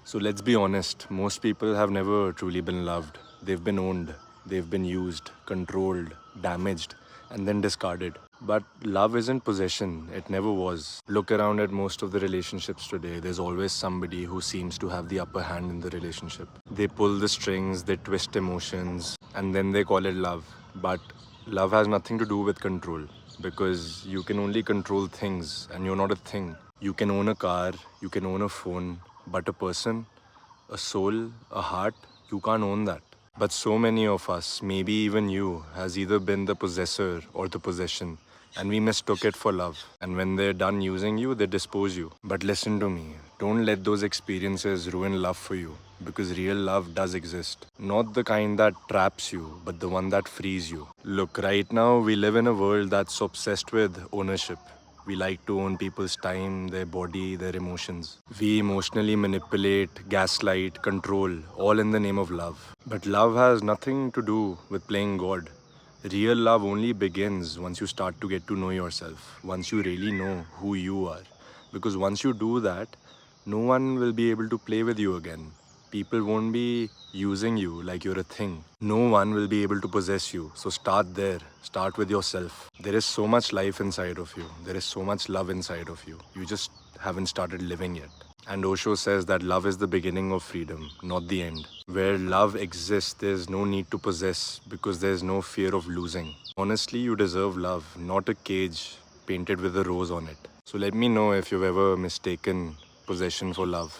So let's be honest, most people have never truly been loved. They've been owned, they've been used, controlled, damaged, and then discarded. But love isn't possession, it never was. Look around at most of the relationships today, there's always somebody who seems to have the upper hand in the relationship. They pull the strings, they twist emotions, and then they call it love. But love has nothing to do with control because you can only control things and you're not a thing. You can own a car, you can own a phone, but a person, a soul, a heart, you can't own that. But so many of us, maybe even you, has either been the possessor or the possession, and we mistook it for love. And when they're done using you, they dispose you. But listen to me, don't let those experiences ruin love for you, because real love does exist. Not the kind that traps you, but the one that frees you. Look, right now we live in a world that's obsessed with ownership. We like to own people's time, their body, their emotions. We emotionally manipulate, gaslight, control, all in the name of love. But love has nothing to do with playing God. Real love only begins once you start to get to know yourself, once you really know who you are. Because once you do that, no one will be able to play with you again. People won't be using you like you're a thing. No one will be able to possess you. So start there. Start with yourself. There is so much life inside of you. There is so much love inside of you. You just haven't started living yet. And Osho says that love is the beginning of freedom, not the end. Where love exists, there's no need to possess because there's no fear of losing. Honestly, you deserve love, not a cage painted with a rose on it. So let me know if you've ever mistaken possession for love.